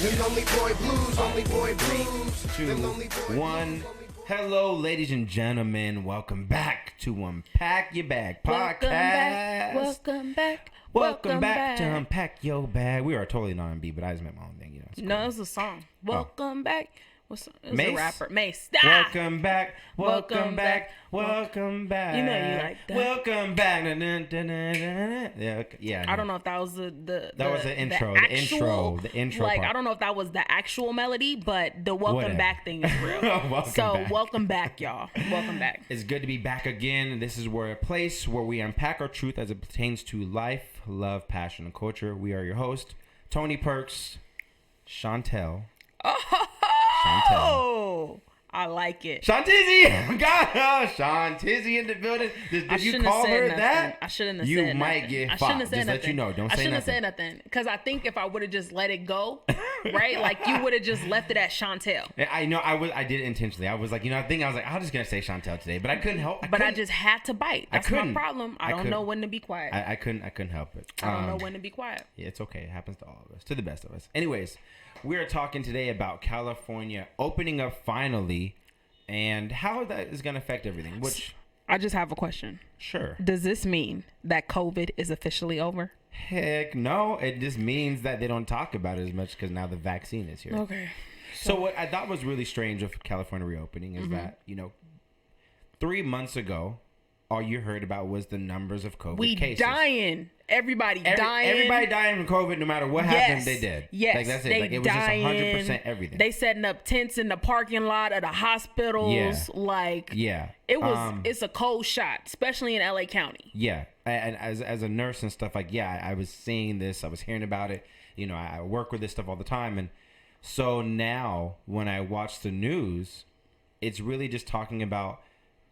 Only boy blues, only boy blues. 2, 1. Hello, ladies and gentlemen. Welcome back to Unpack Your Bag Podcast. Welcome back to Unpack Your Bag. We are totally not R&B, but I just meant my own thing. You know, it's No, cool. it's a song. Welcome back. It's Mace? a rapper. Mace. Welcome back. Welcome back. Welcome back. You know you like that. Welcome back. Yeah, okay. Yeah. I don't know if that was the was the intro. The intro. Like, part. I don't know if that was the actual melody, but the welcome Whatever. back thing is real. Welcome back, y'all. Welcome back. It's good to be back again. This is a place where we unpack our truth as it pertains to life, love, passion, and culture. We are your host, Tony Perks, Chantal. Oh, I like it. Shantizzy! God, Shantizzy in the building. Did you call her that? I shouldn't have you said might nothing. get I fired. shouldn't have said Just nothing. let you know. Don't I say shouldn't nothing. have said nothing. Because I think if I would have just let it go, right? Like, you would have just left it at Chantal. I know. I did it intentionally. I was like, I was like, I'm just going to say Chantal today. But I couldn't help. I just had to bite. That's my problem. I don't know when to be quiet. I couldn't help it. I don't know when to be quiet. Yeah, it's okay. It happens to all of us. To the best of us. Anyways, we're talking today about California opening up finally and how that is going to affect everything. Which I just have a question. Sure. Does this mean that COVID is officially over? Heck no. It just means that they don't talk about it as much because now the vaccine is here. Okay. So what I thought was really strange of California reopening is that, 3 months ago, all you heard about was the numbers of COVID cases. Dying. Everybody dying. Everybody dying from COVID, no matter what happened, they did. Yes. Like, that's it. They Like, it was dying. just 100% everything. They setting up tents in the parking lot of the hospitals. Yeah. Like, yeah. It's a cold shot, especially in LA County. Yeah. And as a nurse and stuff, like, I was seeing this. I was hearing about it. I work with this stuff all the time. And so now when I watch the news, it's really just talking about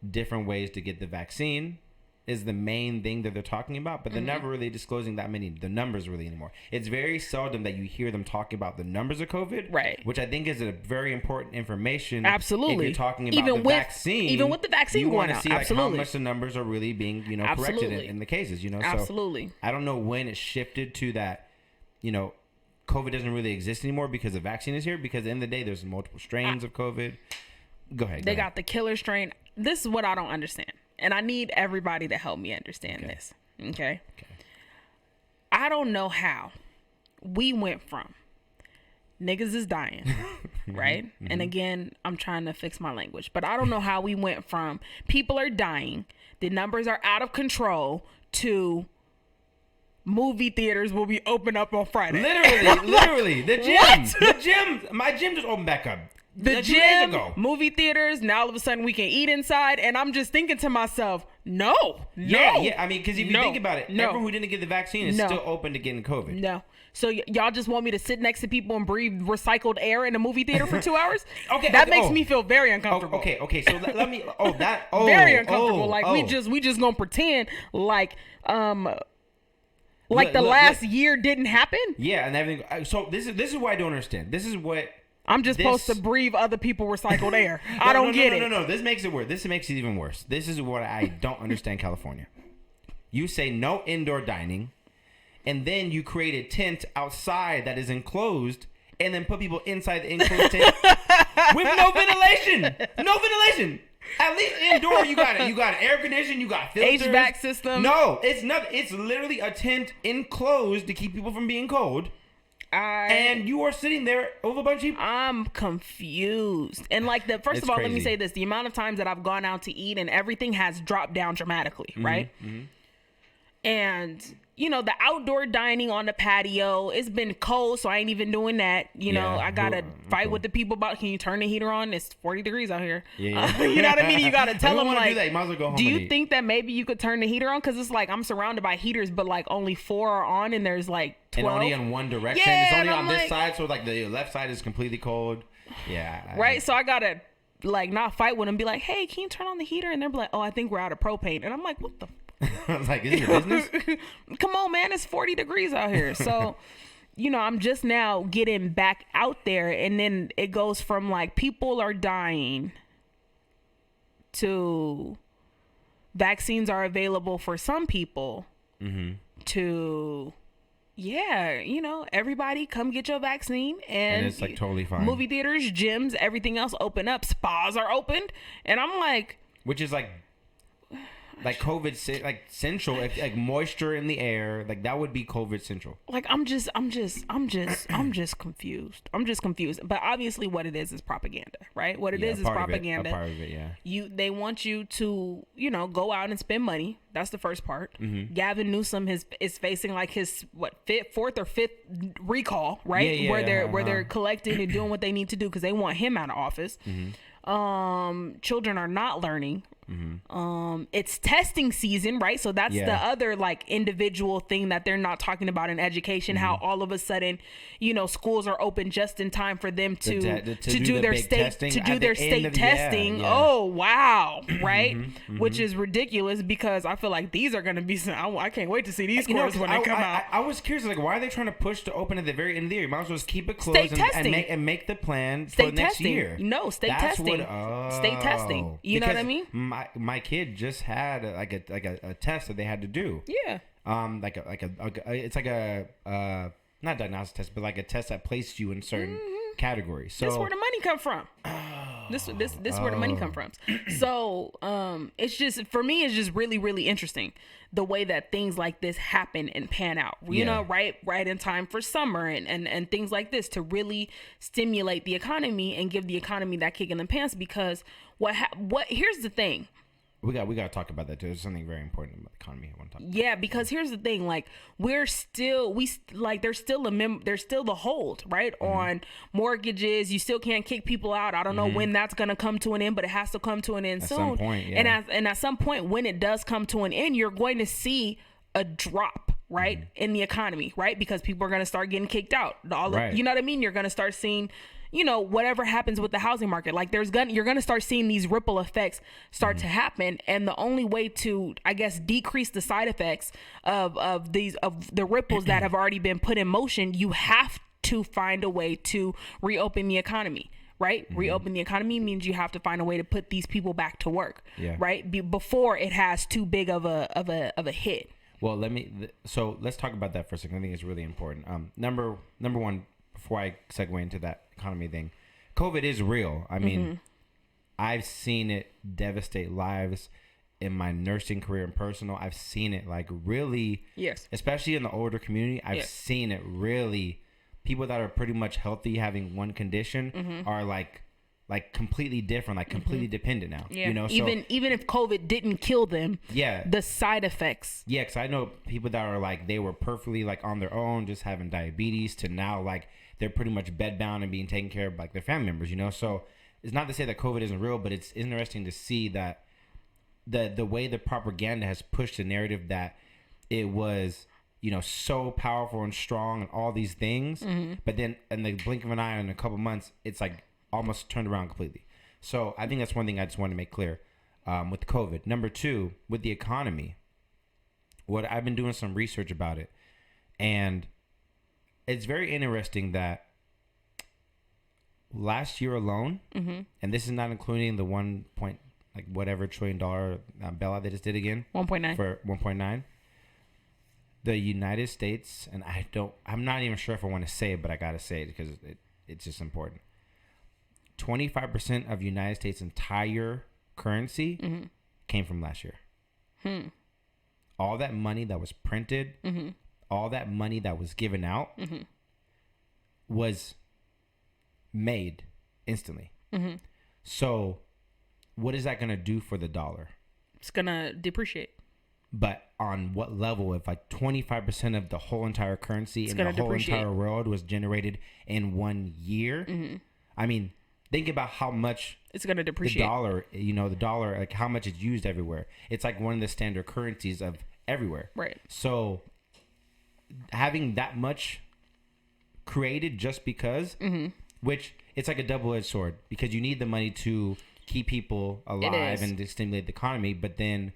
different ways to get the vaccine is the main thing that they're talking about, but they're never really disclosing the numbers really anymore. It's very seldom that you hear them talking about the numbers of COVID, right? Which I think is a very important information. Absolutely. If you're talking about vaccine, even with the vaccine you going want to out, see like absolutely. how much the numbers are really being corrected in the cases. Absolutely. So I don't know when it shifted to that. COVID doesn't really exist anymore because the vaccine is here. Because at the end of the day, there's multiple strains of COVID. Go ahead. They got the killer strain. This is what I don't understand. And I need everybody to help me understand this. Okay? I don't know how we went from niggas is dying, right? And again, I'm trying to fix my language. But I don't know how we went from people are dying, the numbers are out of control, to movie theaters will be open up on Friday. Literally. The gym. My gym just opened back up. The gym, movie theaters, now all of a sudden we can eat inside, and I'm just thinking to myself, no. Yeah, I mean, because if you think about it, everyone who didn't get the vaccine is still open to getting COVID. No. So y'all just want me to sit next to people and breathe recycled air in a movie theater for 2 hours? That makes me feel very uncomfortable. Okay, so let me, very uncomfortable. We just gonna pretend like the last year didn't happen? Yeah, and everything. So this is what I don't understand. This is what... I'm just supposed to breathe other people recycled air. I don't get it. No. This makes it worse. This makes it even worse. This is what I don't understand, California. You say no indoor dining, and then you create a tent outside that is enclosed, and then put people inside the enclosed tent with no ventilation. No ventilation. At least indoor, you got air conditioning, you got filters. HVAC system. No, it's not. It's literally a tent enclosed to keep people from being cold. And you are sitting there with a bunch of people. I'm confused. And first of all, let me say this. The amount of times that I've gone out to eat and everything has dropped down dramatically, right? Mm-hmm. And, the outdoor dining on the patio, it's been cold, so I ain't even doing that. I got to fight with the people about, can you turn the heater on? It's 40 degrees out here. Yeah. You know what I mean? You got to tell them, do that. You might as well go home do you think that maybe you could turn the heater on? Because it's I'm surrounded by heaters, but only 4 are on, and there's 12. And only in one direction. Yeah, it's only on this side, so the left side is completely cold. Yeah. Right? So I got to not fight with them, be like, hey, can you turn on the heater? And they're like, oh, I think we're out of propane. And I'm like, what the I was like, is it your business? Come on, man. It's 40 degrees out here. So, I'm just now getting back out there. And then it goes from people are dying to vaccines are available for some people to, yeah, everybody come get your vaccine, and it's like totally fine. Movie theaters, gyms, everything else open up. Spas are opened, and I'm like, which is like COVID like central, if like moisture in the air, like that would be COVID central. Like I'm just confused. I'm just confused. But obviously, what it is propaganda, right? What it is propaganda. A part of it, yeah. They want you to, go out and spend money. That's the first part. Mm-hmm. Gavin Newsom is facing like his fourth or fifth recall, right? Yeah, where they're collecting and doing what they need to do because they want him out of office. Mm-hmm. Children are not learning. Mm-hmm. It's testing season, right? So that's the other like individual thing that they're not talking about in education. Mm-hmm. How all of a sudden, schools are open just in time for them to do their state testing. Yeah. Oh wow, right? Mm-hmm. Which is ridiculous because I feel like these are going to be. I can't wait to see these scores when they come out. I was curious, like, why are they trying to push to open at the very end of the year? You might as well just keep it closed and make the plan for next year. No, state testing. State testing. You know what I mean? My kid just had like a test that they had to do. Yeah. It's like a not diagnostic test, but like a test that placed you in certain categories. So this is where the money come from. This is where the money come from. So it's just, for me, it's just really, really interesting the way that things like this happen and pan out. You know, right in time for summer and things like this to really stimulate the economy and give the economy that kick in the pants. Because here's the thing. We got to talk about that too. There's something very important about the economy I want to talk about. Yeah, because here's the thing, like there's still the hold, right? Mm-hmm. On mortgages. You still can't kick people out. I don't know when that's going to come to an end, but it has to come to an end soon. At some point, yeah. And at some point when it does come to an end, you're going to see a drop, right, in the economy, right? Because people are going to start getting kicked out. You know what I mean? You're going to start seeing whatever happens with the housing market, like you're going to start seeing these ripple effects start to happen. And the only way to, I guess, decrease the side effects of the ripples that have already been put in motion, you have to find a way to reopen the economy. Right? Mm-hmm. Reopen the economy means you have to find a way to put these people back to work. Yeah. Right? Before it has too big of a hit. Well, let's talk about that for a second. I think it's really important. Number one, before I segue into that economy thing, COVID is real. I mean, I've seen it devastate lives in my nursing career and personal. I've seen it like really, especially in the older community. I've seen it really. People that are pretty much healthy, having one condition, are like completely different, like completely dependent now. Yeah. So, even if COVID didn't kill them, the side effects. Yeah, because I know people that are like, they were perfectly like on their own, just having diabetes, to now like they're pretty much bedbound and being taken care of by like their family members. So it's not to say that COVID isn't real, but it's interesting to see that the way the propaganda has pushed the narrative that it was, so powerful and strong and all these things, but then in the blink of an eye, in a couple months, it's like almost turned around completely. So I think that's one thing I just want to make clear with COVID. Number two, with the economy, what I've been doing some research about it, and it's very interesting that last year alone, and this is not including the $1 trillion bailout they just did again, 1.9 for 1.9. The United States, and I'm not even sure if I want to say it, but I gotta say it because it's just important. 25% of United States' entire currency came from last year. All that money that was printed, all that money that was given out, was made instantly. So, what is that going to do for the dollar? It's going to depreciate. But on what level? If like 25% of the whole entire currency in the whole entire world was generated in 1 year, I mean, think about how much it's going to depreciate. The dollar, like how much it's used everywhere. It's like one of the standard currencies of everywhere. Right. So having that much created just because, which it's like a double-edged sword, because you need the money to keep people alive and to stimulate the economy. But then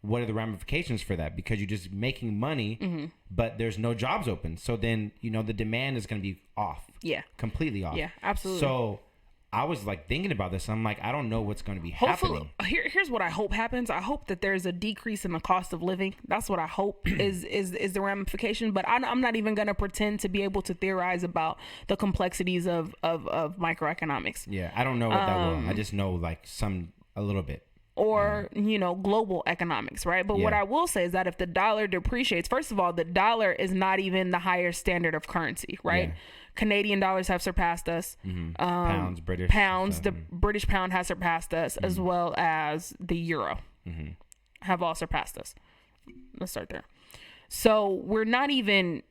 what are the ramifications for that? Because you're just making money, but there's no jobs open. So then, the demand is going to be off. Yeah. Completely off. Yeah, absolutely. So I was like thinking about this. I'm like, I don't know what's going to be Hopefully, happening. here's what I hope happens. I hope that there's a decrease in the cost of living. That's what I hope is the ramification. But I'm not even going to pretend to be able to theorize about the complexities of microeconomics. Yeah, I don't know what that will. I just know like a little bit. Or, global economics, right? But what I will say is that if the dollar depreciates, first of all, the dollar is not even the higher standard of currency, right? Yeah. Canadian dollars have surpassed us. Pounds, the British pound has surpassed us, as well as the euro have all surpassed us. Let's start there. So we're not even,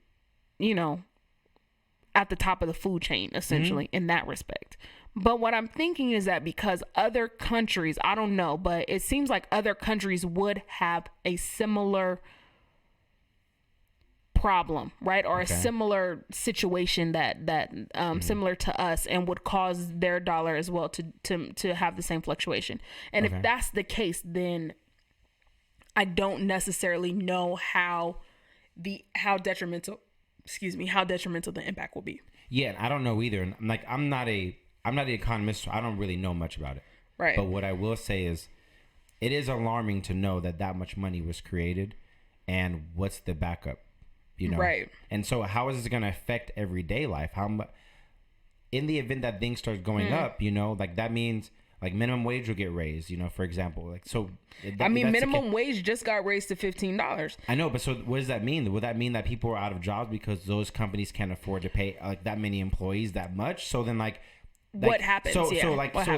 at the top of the food chain, essentially, in that respect. But what I'm thinking is that because other countries, I don't know, but it seems like other countries would have a similar problem, right? Or a similar situation that similar to us, and would cause their dollar as well to have the same fluctuation. And if that's the case, then I don't necessarily know how detrimental the impact will be. Yeah, I don't know either. And like, I'm not an economist, so I don't really know much about it. Right. But what I will say is, it is alarming to know that much money was created, and what's the backup, Right. And so how is this going to affect everyday life? In the event that things start going up, like that means like minimum wage will get raised, for example, like, so. Minimum wage just got raised to $15. I know, but so what does that mean? Would that mean that people are out of jobs because those companies can't afford to pay like that many employees that much? So then what happens? So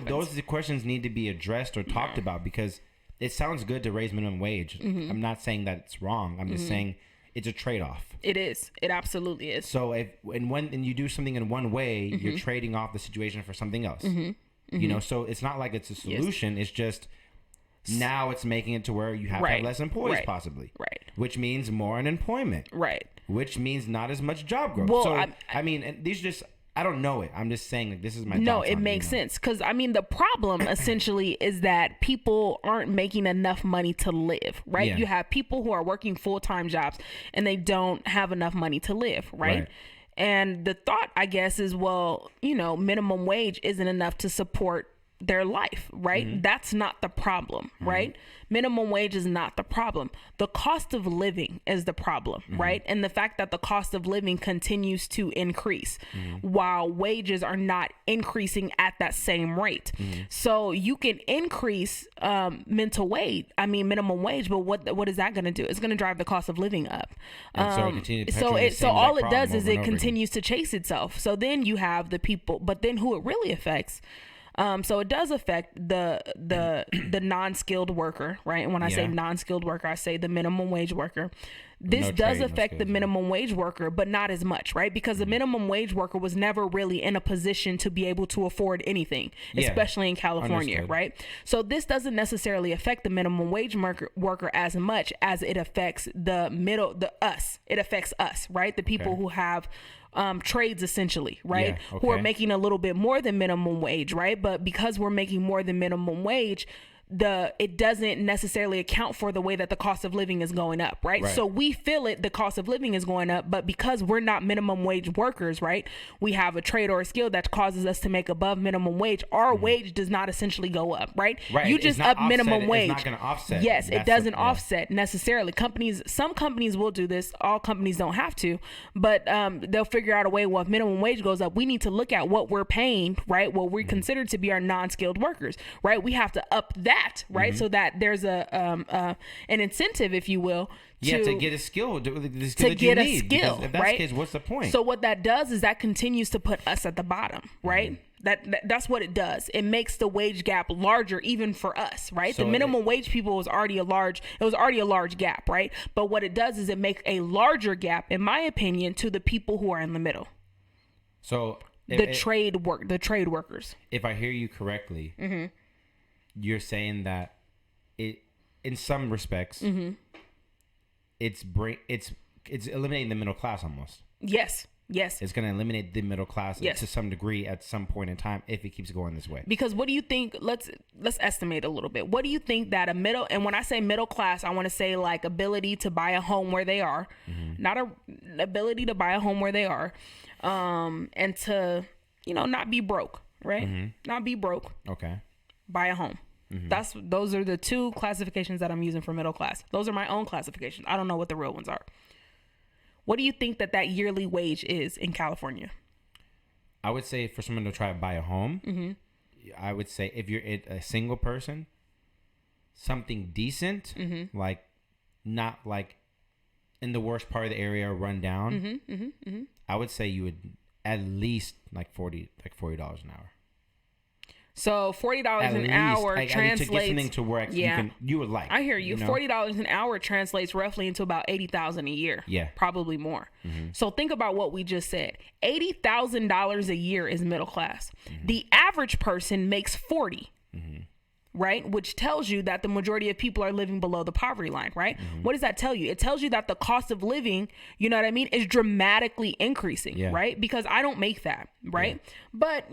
those questions need to be addressed or talked about, because it sounds good to raise minimum wage. I'm not saying that it's wrong. I'm just saying it's a trade-off. It is. It absolutely is. So when you do something in one way, you're trading off the situation for something else. So it's not like it's a solution. Yes. It's just now it's making it to where you have to have less employees possibly. Right. Which means more unemployment. Right. Which means not as much job growth. Well, and these are just, I don't know it. I'm just saying, like, this is my thoughts. No, it makes sense. Because, the problem essentially is that people aren't making enough money to live, right? Yeah. You have people who are working full-time jobs and they don't have enough money to live, right? And the thought, I guess, is, well, minimum wage isn't enough to support their life, right? That's not the problem, right? Minimum wage is not the problem. The cost of living is the problem, right? And the fact that the cost of living continues to increase while wages are not increasing at that same rate. So you can increase minimum wage, but what is that going to do? It's going to drive the cost of living up. So all it does is it continues to chase itself. So then you have the people, but then who it really affects. So it does affect the non-skilled worker, right? And when I say non-skilled worker, I say the minimum wage worker. This does affect the minimum wage worker, but not as much, right? Because the minimum wage worker was never really in a position to be able to afford anything, especially in California, right? So this doesn't necessarily affect the minimum wage worker as much as it affects us. It affects us, right? The people who have trades, essentially, right? Who are making a little bit more than minimum wage, right? But because we're making more than minimum wage, it doesn't necessarily account for the way that the cost of living is going up, right? So we feel it, the cost of living is going up, but because we're not minimum wage workers, right? We have a trade or a skill that causes us to make above minimum wage. Our wage does not essentially go up, right? You just up minimum wage. It's not going to offset. Yes, it doesn't offset necessarily. Some companies will do this. All companies don't have to, but they'll figure out a way. Well, if minimum wage goes up, we need to look at what we're paying, right? What we consider to be our non-skilled workers, right? We have to up that. Right, so that there's an incentive, if you will, to get a skill, if that's the case, what's the point? So what that does is that continues to put us at the bottom, right? That's what it does. It makes the wage gap larger, even for us, right? So the minimum wage people was already a large gap, right? But what it does is it makes a larger gap, in my opinion, to the people who are in the middle. So the trade workers. If I hear you correctly. You're saying that in some respects, it's eliminating the middle class almost. Yes. It's going to eliminate the middle class to some degree at some point in time if it keeps going this way. Because what do you think? Let's estimate a little bit. What do you think that a middle, and when I say middle class, I want to say like ability to buy a home where they are, not ability to buy a home where they are, and to not be broke. right? Not be broke. Okay. Buy a home. Those are the two classifications that I'm using for middle class. Those are my own classifications. I don't know what the real ones are. What do you think that yearly wage is in California? I would say for someone to try to buy a home, I would say if you're a single person, something decent, like not like in the worst part of the area or run down, I would say you would at least like $40 an hour. So $40 an hour translates to get something to work. You would like. I hear you. $40 an hour translates roughly into about $80,000 a year. Yeah, probably more. So think about what we just said. $80,000 a year is middle class. The average person makes $40. Right? Which tells you that the majority of people are living below the poverty line, right? What does that tell you? It tells you that the cost of living, you know what I mean, is dramatically increasing, right? Because I don't make that, right? But,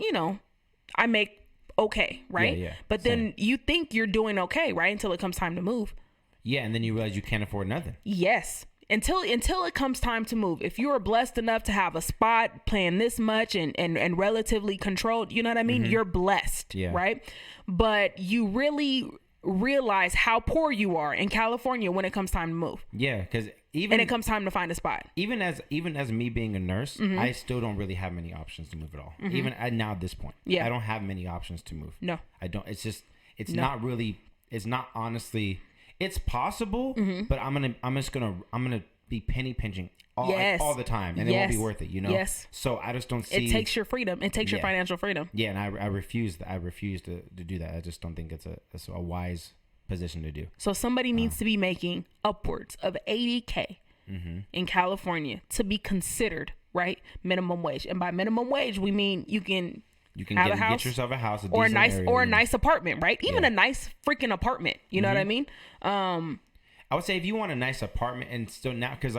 I make okay, right? But then you think you're doing okay, right? Until it comes time to move. Yeah, and then you realize you can't afford nothing. Yes. Until it comes time to move. If you are blessed enough to have a spot paying this much and relatively controlled, you know what I mean? You're blessed, right? But you really realize how poor you are in California when it comes time to move. Yeah, because and it comes time to find a spot. Even as me being a nurse, I still don't really have many options to move at all. Even now at this point, I don't have many options to move. No, I don't. It's just not really. It's not honestly. It's possible, but I'm gonna be penny pinching all the time, and it won't be worth it, Yes. So I just don't see. It takes your freedom. It takes your financial freedom. Yeah, and I refuse. I refuse to do that. I just don't think it's a wise position to do. So somebody needs to be making upwards of $80K in California to be considered minimum wage. And by minimum wage, we mean you can get yourself a house, or a nice apartment, right? Even a nice freaking apartment. You know what I mean? I would say if you want a nice apartment, and still now, because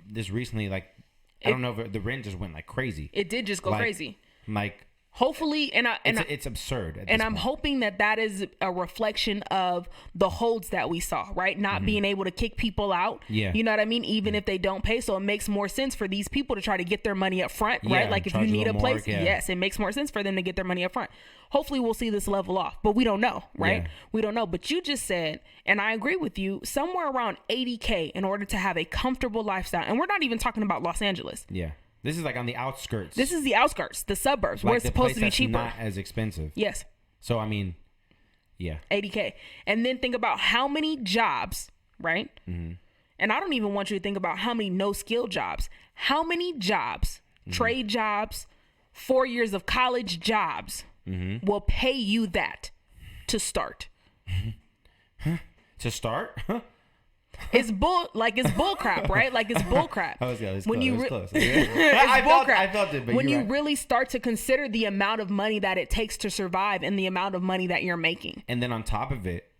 this recently, I don't know if the rent just went like crazy. It did just go crazy. Hopefully, it's absurd. And I'm hoping that is a reflection of the holds that we saw, right? Not being able to kick people out. Yeah. You know what I mean? Even if they don't pay. So it makes more sense for these people to try to get their money up front, right? Like if you need a place, yes, it makes more sense for them to get their money up front. Hopefully we'll see this level off, but we don't know, right? Yeah. We don't know. But you just said, and I agree with you, somewhere around $80K in order to have a comfortable lifestyle. And we're not even talking about Los Angeles. Yeah. This is on the outskirts. This is the outskirts, the suburbs, where it's supposed to be cheaper. Not as expensive. Yes. So, yeah. $80K. And then think about how many jobs, right? And I don't even want you to think about how many no-skill jobs. How many jobs, trade jobs, 4 years of college jobs will pay you that to start? To start? It's bull crap, right? It's bull crap. When you close. I felt it, but when you right. really start to consider the amount of money that it takes to survive and the amount of money that you're making. And then on top of it,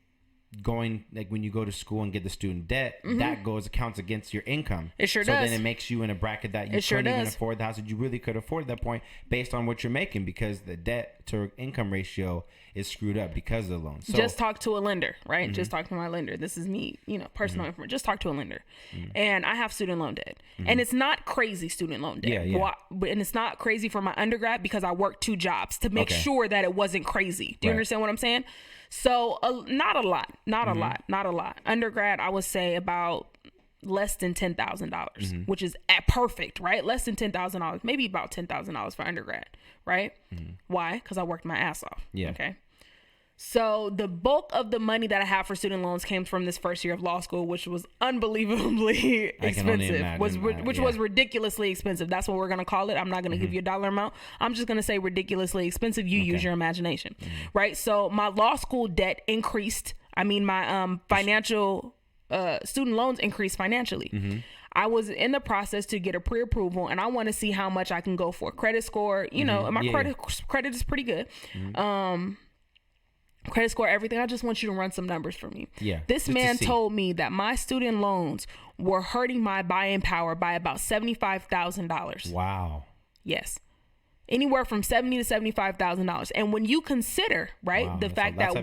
going when you go to school and get the student debt, that counts against your income. It sure does. So then it makes you in a bracket that you couldn't even afford the house that you really could afford at that point based on what you're making, because the debt to income ratio is screwed up because of the loan. So just talk to a lender, right? Just talk to my lender. This is me, personal information. Just talk to a lender. And I have student loan debt. And it's not crazy student loan debt. Yeah. And it's not crazy for my undergrad because I worked 2 jobs to make sure that it wasn't crazy. Do you understand what I'm saying? So not a lot. Undergrad, I would say about less than $10,000, which is perfect, right? Less than $10,000, maybe about $10,000 for undergrad, right? Why? Because I worked my ass off. Yeah. Okay. So the bulk of the money that I have for student loans came from this first year of law school, which was unbelievably expensive, which was ridiculously expensive. That's what we're going to call it. I'm not going to give you a dollar amount. I'm just going to say ridiculously expensive. You use your imagination, right? So my law school debt increased. My financial student loans increased financially. I was in the process to get a pre-approval, and I want to see how much I can go for. Credit score, my credit is pretty good. Credit score, everything. I just want you to run some numbers for me. Yeah. This man told me that my student loans were hurting my buying power by about $75,000. Wow. Yes. Anywhere from $70,000 to $75,000. And when you consider, right, Wow, the fact that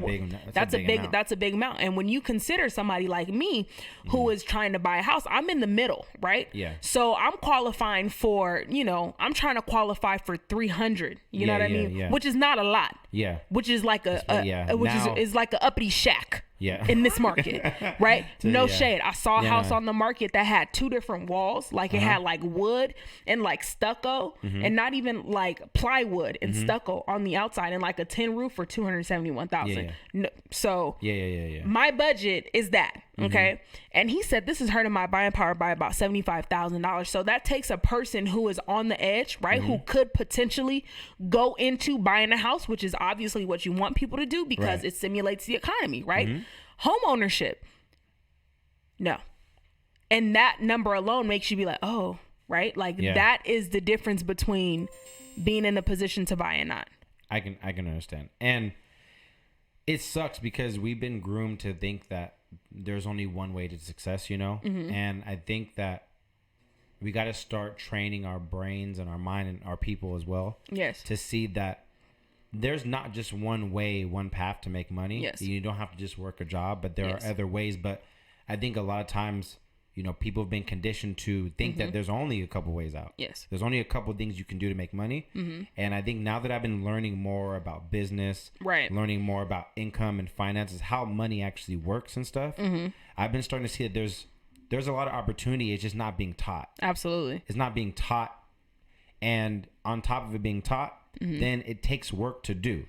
that's a big amount. And when you consider somebody like me who is trying to buy a house, I'm in the middle, right? Yeah. So I'm qualifying for, I'm trying to qualify for 300. You know what I mean? Yeah. Which is not a lot. Yeah. Which is like is like a uppity shack. Yeah. In this market, right? No shade. I saw a house Yeah. on the market that had 2 different walls. Like it had like wood and like stucco and not even like plywood and stucco on the outside and like a tin roof for $271,000. Yeah. No, so Yeah. my budget is that. Okay. And he said this is hurting my buying power by about $75,000. So that takes a person who is on the edge, right? Who could potentially go into buying a house, which is obviously what you want people to do because Right. it simulates the economy, right? Home ownership. No. And that number alone makes you be like, oh, right? Like that is the difference between being in a position to buy and not. I can understand. And it sucks because we've been groomed to think that there's only one way to success, And I think that we got to start training our brains and our mind and our people as well. Yes. To see that there's not just one way, one path to make money. Yes. You don't have to just work a job, but there Yes. are other ways. But I think a lot of times, people have been conditioned to think that there's only a couple ways out. Yes. There's only a couple things you can do to make money. And I think now that I've been learning more about business, Right. learning more about income and finances, how money actually works and stuff, I've been starting to see that there's a lot of opportunity. It's just not being taught. Absolutely. It's not being taught. And on top of it being taught, then it takes work to do,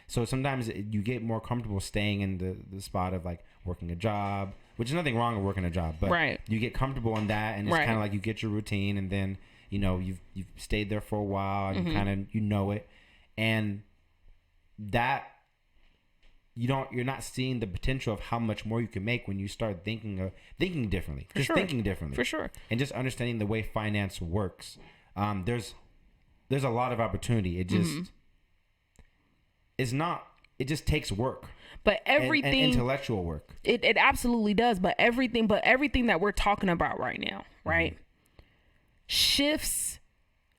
So sometimes you get more comfortable staying in the spot of like working a job, which is nothing wrong with working a job, but Right. you get comfortable in that, and it's Right. kind of like you get your routine, and then you've stayed there for a while, and you kind of it, and that you're not seeing the potential of how much more you can make when you start thinking differently, thinking differently, For sure. and just understanding the way finance works. There's a lot of opportunity. It just it just takes work. But everything and intellectual work. It absolutely does. But everything that we're talking about right now, right? Shifts.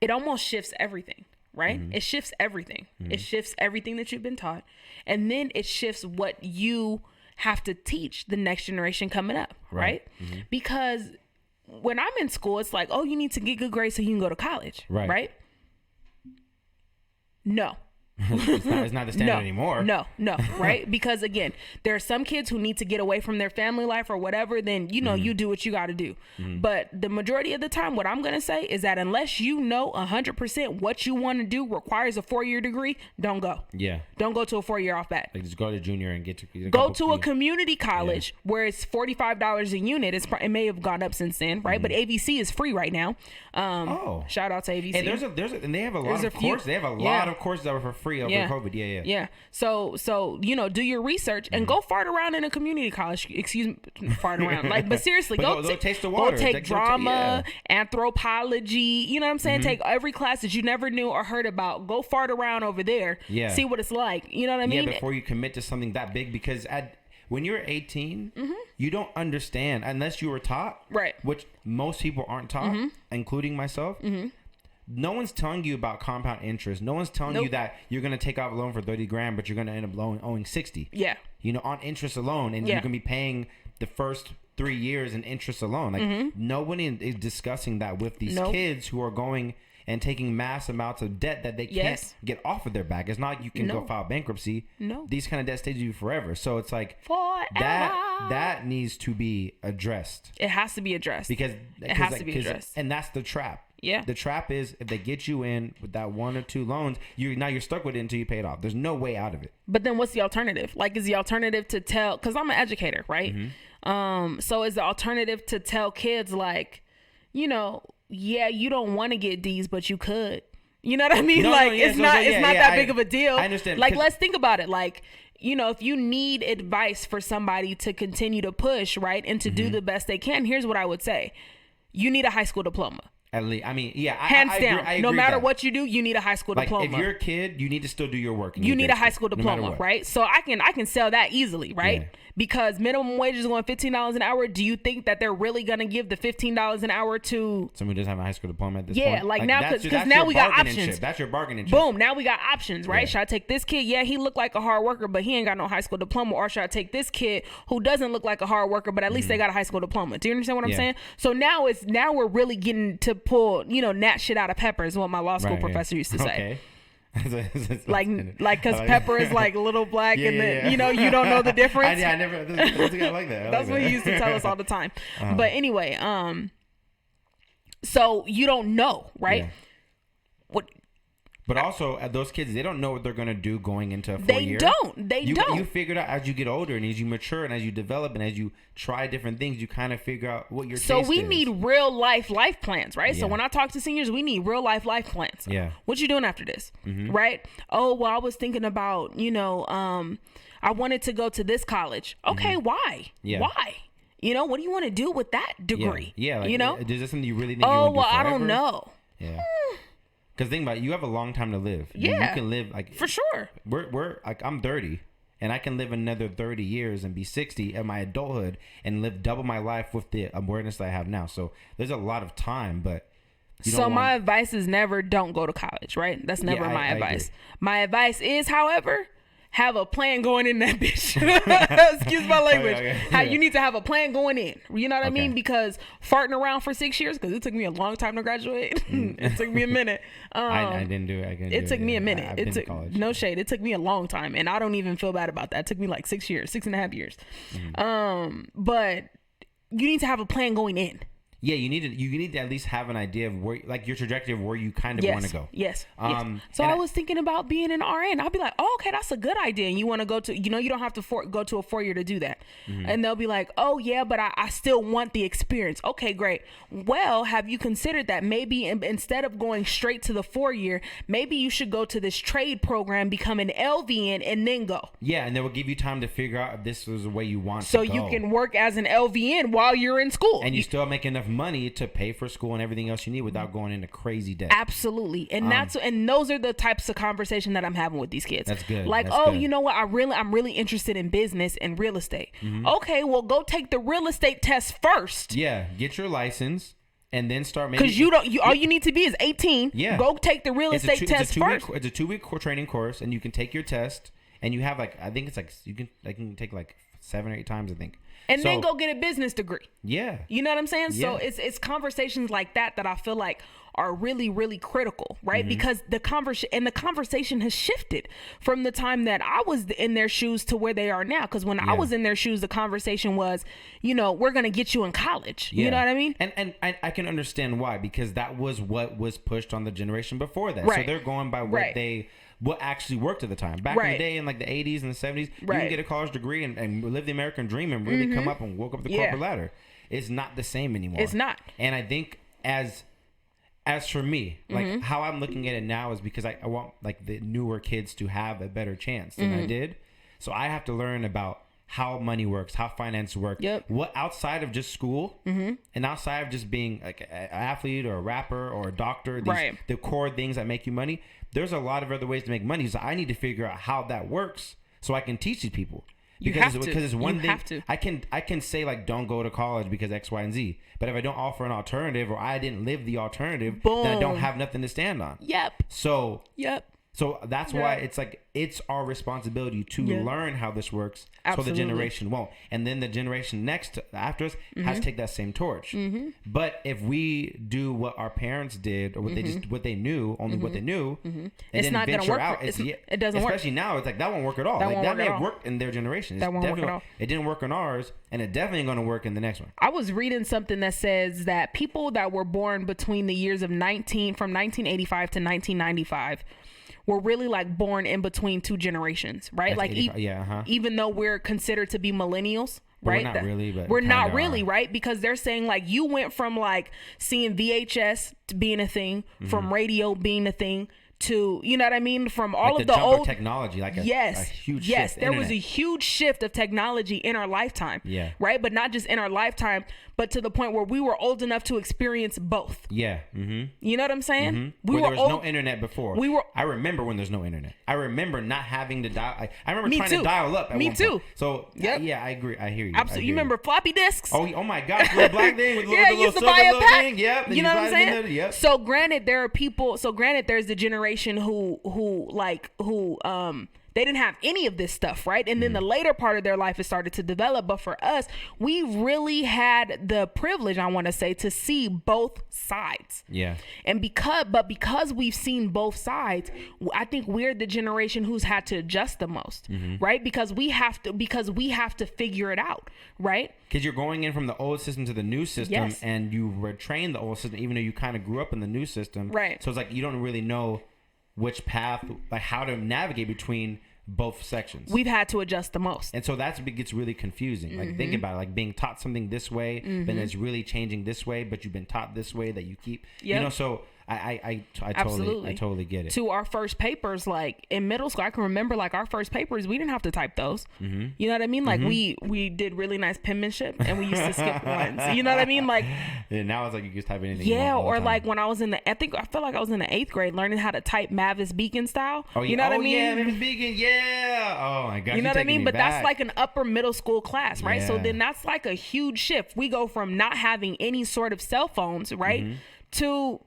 It almost shifts everything, right? It shifts everything. It shifts everything that you've been taught. And then it shifts what you have to teach the next generation coming up, right? Because when I'm in school, it's like, oh, you need to get good grades so you can go to college, right? No. It's not the standard anymore. No, right? Because again, there are some kids who need to get away from their family life or whatever, then you do what you got to do. But the majority of the time, what I'm going to say is that unless 100% what you want to do requires a 4-year degree, don't go. Yeah. Don't go to a 4-year off bat. Like just go to junior and get to go to a community college where it's $45 a unit. It may have gone up since then, right? But AVC is free right now. Shout out to AVC. Hey, and they have a lot of courses. They have a lot of courses that were for free over COVID. Yeah. So do your research and go fart around in a community college. Excuse me, fart around. But seriously, go taste the water. Go take drama, anthropology. You know what I'm saying? Take every class that you never knew or heard about. Go fart around over there. Yeah. See what it's like. You know what I mean? Yeah, before you commit to something that big, because when you're 18, you don't understand unless you were taught. Right. Which most people aren't taught, including myself. No one's telling you about compound interest. No one's telling you that you're going to take out a loan for $30,000, but you're going to end up owing $60,000. Yeah. On interest alone, and you can be paying the first 3 years in interest alone. Nobody is discussing that with these kids who are going and taking mass amounts of debt that they can't get off of their back. It's not like you can go file bankruptcy. No. These kind of debts stay with you forever. So it's like that needs to be addressed. It has to be addressed. Because it has to be addressed. And that's the trap. Yeah. The trap is if they get you in with that 1 or 2 loans, you're stuck with it until you pay it off. There's no way out of it. But then what's the alternative? Is the alternative to tell, because I'm an educator, right? So is the alternative to tell kids you don't want to get D's, but you could. You know what I mean? It's not that big of a deal. I understand. Let's think about it. If you need advice for somebody to continue to push, right, and to do the best they can, here's what I would say. You need a high school diploma. At least, I mean, yeah, hands down. I agree no matter with that. what you do, you need a high school Like, diploma. if you're a kid, you need to still do your work. You need a high school diploma, right? So I can sell that easily, right? Yeah. Because minimum wage is going $15 an hour. Do you think that they're really gonna give the $15 an hour to someone who doesn't have a high school diploma at this point? Yeah, like now, that's because now your we got bargaining options. chip. That's your bargaining chip. Boom, now we got options, right? Yeah. Should I take this kid? Yeah, he looked like a hard worker, but he ain't got no high school diploma. Or should I take this kid who doesn't look like a hard worker, but at least they got a high school diploma? Do you understand what I'm Yeah. saying? So now we're really getting to pull, nat shit out of pepper is what my law school Right, yeah. professor used to say. Okay. Like, because pepper is like a little black, Yeah, and then yeah. you don't know the difference. I never. I like that. That's what he used to tell us all the time. But anyway, so you don't know, right? Yeah. What But also, those kids, they don't know what they're going to do going into a 4 year. They don't. You figure it out as you get older and as you mature and as you develop and as you try different things, you kind of figure out what your So taste we is. need real life plans, right? So Yeah. when I talk to seniors, we need real life plans. Yeah. What you doing after this, right? Oh, well, I was thinking about, I wanted to go to this college. Okay, why? Yeah. Why? What do you want to do with that degree? Yeah. Like, is this something you really think you Oh, want to do well, I forever? don't know. Yeah. Because think about it, you have a long time to live. Yeah. You can live like For sure. we're like I'm 30 and I can live another 30 years and be 60 at my adulthood and live double my life with the awareness that I have now. So there's a lot of time, but My advice is never don't go to college, right? That's never Yeah, my I advice. agree. My advice is, however, have a plan going in that bitch. Excuse my language. Okay. You need to have a plan going in. You know what I mean? Okay. Because farting around for 6 years, because it took me a long time to graduate. It took me a minute. I didn't do it. It took me a minute. I've It been to took college. no shade. It took me a long time, and I don't even feel bad about that. It took me like 6 years, 6.5 years. But you need to have a plan going in. Yeah, you need to at least have an idea of where, like, your trajectory of where you kind of want to go. Yes. Um, So and I was thinking about being an RN. I'll be like, oh, okay, that's a good idea. And you want to go to, you don't have to go to a 4 year to do that. And they'll be like, oh yeah, but I still want the experience. Okay, great. Well, have you considered that maybe instead of going straight to the 4 year, maybe you should go to this trade program, become an LVN, and then go. Yeah, and they will give you time to figure out if this was the way you want So to go. you can work as an LVN while you're in school. And you still make enough money to pay for school and everything else you need without going into crazy debt. Absolutely. And and those are the types of conversation that I'm having with these kids. That's good. Like, That's oh, good. you know what? I'm really interested in business and real estate. Okay, well, go take the real estate test first. Yeah, get your license and then start making. Because all you need to be is 18. Yeah. Go take the real estate test first. It's a 2-week training course, and you can take your test, and you have I think it's you can take 7 or 8 times, I think. And then go get a business degree. Yeah. You know what I'm saying? So Yeah. it's conversations like that I feel like are really, really critical, right? Because the conversation has shifted from the time that I was in their shoes to where they are now. Because when I was in their shoes, the conversation was, we're going to get you in college. Yeah. You know what I mean? And I can understand why, because that was what was pushed on the generation before that. Right. So they're going by what actually worked at the time. Back in the day, in the 80s and the 70s, you can get a college degree and live the American dream and really come up and walk up the corporate ladder. It's not the same anymore. It's not. And I think as for me, how I'm looking at it now is because I want the newer kids to have a better chance than I did. So I have to learn about how money works, how finance works, what outside of just school and outside of just being like an athlete or a rapper or a doctor, the core things that make you money. There's a lot of other ways to make money. So I need to figure out how that works so I can teach these people. Because it's one thing. I can say don't go to college because X, Y, and Z. But if I don't offer an alternative or I didn't live the alternative, then I don't have nothing to stand on. So that's why it's our responsibility to learn how this works. Absolutely. So the generation won't. And then the generation next after us has to take that same torch. But if we do what our parents did or what they knew, what they knew, and it's then not venture gonna work. out, it doesn't work. Especially now, it's that won't work at all. That may have worked in their generation. That won't work at all. It didn't work on ours, and it definitely ain't going to work in the next one. I was reading something that says that people that were born between the years of 1985 to 1995 were really born in between two generations, right? Even though we're considered to be millennials, right? We're not really, but we're not really, right? Because they're saying you went from seeing VHS to being a thing, from radio being a thing, to, you know what I mean? From all of the old technology, a huge shift. There was a huge shift of technology in our lifetime. Yeah. Right. But not just in our lifetime, but to the point where we were old enough to experience both. Yeah. You know what I'm saying? There was no internet before. I remember when there's no internet. I remember not having to dial. I remember trying to dial up at one point. So yeah, I agree. I hear you. Absolutely. You remember floppy disks? Oh my gosh, the little black thing with the yeah, little used to silver buy a little pack. thing. Yep. You know what I'm saying? Yep. So granted, there's the generation who they didn't have any of this stuff, right? And then the later part of their life, it started to develop. But for us, we really had the privilege, I want to say, to see both sides. Yeah. And because we've seen both sides, I think we're the generation who's had to adjust the most, right? Because we have to figure it out, right? Because you're going in from the old system to the new system, and you were trained the old system, even though you kind of grew up in the new system. Right. So it's like you don't really know which path, like how to navigate between both sections. We've had to adjust the most. And so that's what gets really confusing. Like think about it, like being taught something this way, then it's really changing this way, but you've been taught this way that you keep, you know, so I totally get it. To our first papers, like in middle school, I can remember like our first papers, we didn't have to type those. You know what I mean? Like we did really nice penmanship and we used to skip ones. You know what I mean? Like now it's like you just type anything. Yeah, or like when I was I felt like I was in the 8th grade learning how to type Mavis Beacon style. Oh, yeah. You know what I mean? Yeah, Mavis Beacon. Yeah. Oh my gosh. You know what I mean? But back. that's like an upper middle school class, right? Yeah. So then that's like a huge shift. We go from not having any sort of cell phones, right, to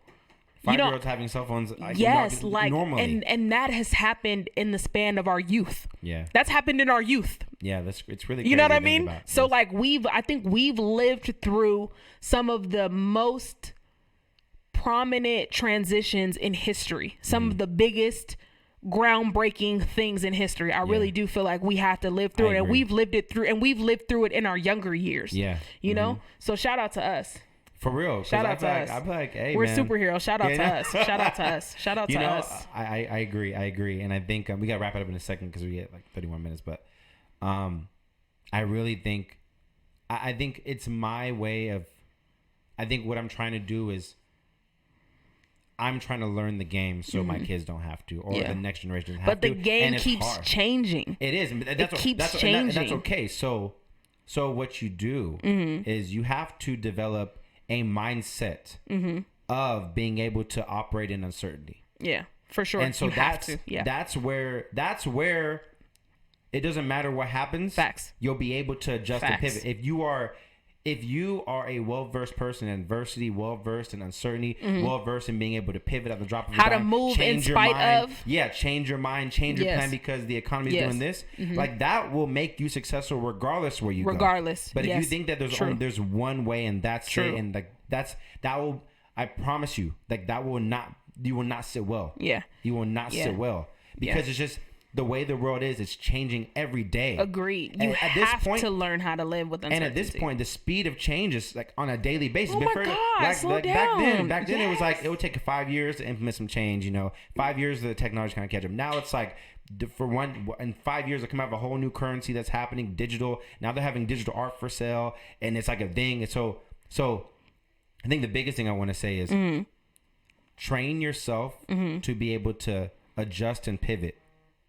5-year-olds having cell phones. Normally. And that has happened in the span of our youth. Yeah. That's happened in our youth. Yeah, it's really crazy. You know what I mean? About. So like I think we've lived through some of the most prominent transitions in history. Some of the biggest groundbreaking things in history. I really do feel like we have to live through it, and we've lived through it in our younger years. Yeah. You know? So shout out to us. For real. Shout out to us. I'd be like, hey, we're man. superheroes. Shout out to us. Shout out to us. Shout out to us. I agree. And I think we got to wrap it up in a second because we get like 31 minutes. But I really think, I think it's my way of, I think what I'm trying to do is I'm trying to learn the game so my kids don't have to, or the next generation doesn't have to. But the game keeps changing. It is. It keeps changing. That's okay. So what you do is you have to develop a mindset of being able to operate in uncertainty. Yeah, for sure. And so you have to. Yeah. that's where it doesn't matter what happens. Facts. You'll be able to adjust and pivot. If you are a well-versed person in adversity, well-versed in uncertainty, well-versed in being able to pivot at the drop of a dime, how to move in spite of. Yeah, change your mind, change your plan because the economy is doing this. Like that will make you successsul regardless where you go. Regardless. But if you think that there's one way and that's it, and like that will, I promise you, like you will not sit well. Yeah. You will not sit well because it's just the way the world is. It's changing every day. Agreed. You and have at this point, to learn how to live with uncertainty. And at this point, the speed of change is like on a daily basis. Oh my God, slow down. Back then, yes. it was like it would take 5 years to implement some change. 5 years the technology kind of catch up. Now it's like in 5 years, they come out with a whole new currency that's happening, digital. Now they're having digital art for sale, and it's like a thing. And so I think the biggest thing I want to say is train yourself to be able to adjust and pivot.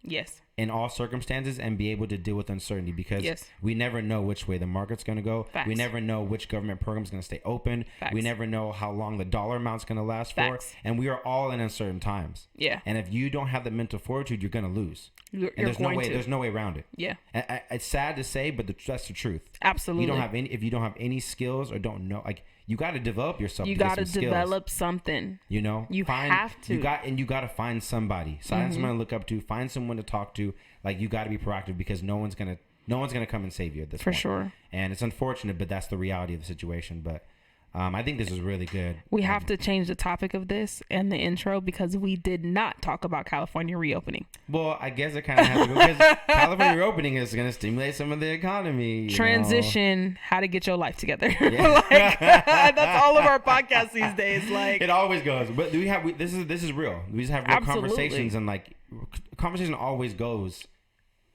Yes. In all circumstances, and be able to deal with uncertainty because we never know which way the market's going to go. Facts. We never know which government program is going to stay open. Facts. We never know how long the dollar amount's going to last Facts. for. And we are all in uncertain times. Yeah. And if you don't have the mental fortitude, you're going to lose. There's no way around it. Yeah. And it's sad to say, but that's the truth. Absolutely. If you don't have any skills or don't know, like, you got to develop yourself. You got to develop something. You have to. You got to find somebody. Find someone to look up to. Find someone to talk to. Like, you got to be proactive because no one's gonna come and save you at this point. For sure. And it's unfortunate, but that's the reality of the situation. But I think this is really good. We have to change the topic of this and the intro because we did not talk about California reopening. Well, I guess it kind of has to because California reopening is going to stimulate some of the economy. Transition, how to get your life together. Yeah. That's all of our podcasts these days. Like, it always goes. But this is real. We just have real conversations, and like conversation always goes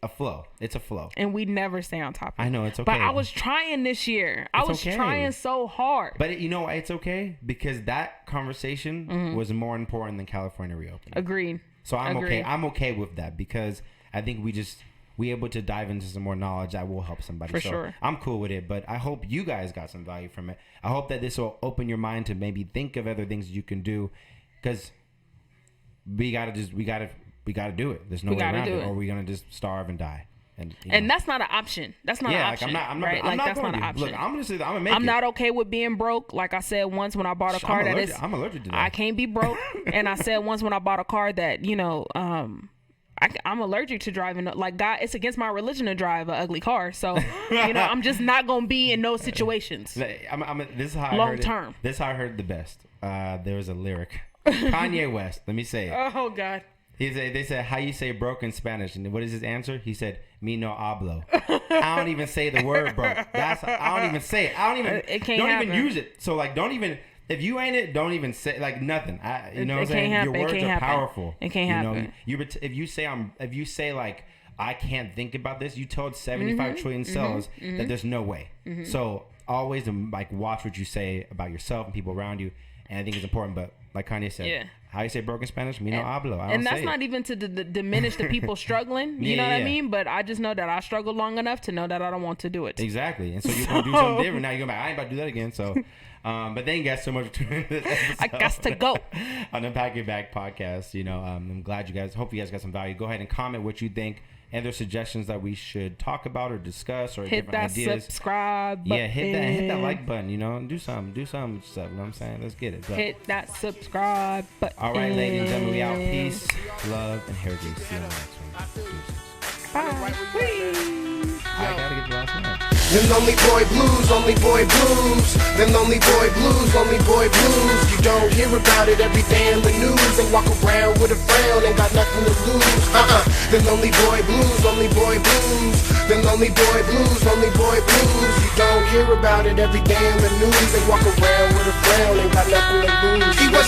a flow. It's a flow. And we never stay on topic. I know, it's okay. But I was trying this year. I was trying so hard. But you know why it's okay? Because that conversation was more important than California reopening. Agreed. So I'm okay. I'm okay with that because I think we we able to dive into some more knowledge that will help somebody. For sure. I'm cool with it, but I hope you guys got some value from it. I hope that this will open your mind to maybe think of other things you can do, because we gotta do it. There's no way around it, or we're gonna just starve and die. And that's not an option. That's not an option. I'm right? not that's going not an to. option. Look, I'm gonna make it. I'm not okay with being broke. Like I said once when I bought a car I'm allergic to that. I can't be broke. And I said once when I bought a car that, I'm allergic to driving. Like, God, it's against my religion to drive an ugly car. So, I'm just not gonna be in those situations. This is how I long heard term. It. This is how I heard the best. There was a lyric. Kanye West. Let me say it. Oh God. They said, how you say broke in Spanish? And what is his answer? He said, me no hablo. I don't even say the word broke. I don't even say it. It can't don't happen. even use it. So, like, don't even, if you ain't it, don't even say, like, nothing. You know what I'm saying? Happen. Your words are powerful. It can't happen. If you say like, I can't think about this, you told 75 trillion cells that there's no way. So always like watch what you say about yourself and people around you. And I think it's important, but like Kanye said, how you say broken Spanish? Me no hablo. I don't and that's say not even to diminish the people struggling. You know what I mean? But I just know that I struggled long enough to know that I don't want to do it. Exactly. And so you're going to do something different. Now you're going to be like, I ain't about to do that again. So, but thank you guys so much for tuning in this episode. I got to go. On the Unpack Your Bag Podcast. I'm glad hope you guys got some value. Go ahead and comment what you think. And there's suggestions that we should talk about or discuss, or hit different that ideas. Subscribe button. Yeah, hit that like button, do something stuff, you know what I'm saying? Let's get it. But, hit that subscribe button. all right, ladies and gentlemen, we out. Peace, love, and hair grease. See you on the next one. Deuces. Bye. I gotta get the last one. Them lonely boy blues, only boy blues. Them lonely boy blues, only boy blues. You don't hear about it every day in the news. They walk around with a frown, ain't got nothing to lose. Them lonely boy blues, only boy blues. Them lonely boy blues, only boy blues. You don't hear about it every day in the news. They walk around with a frown, ain't got nothing to lose. He was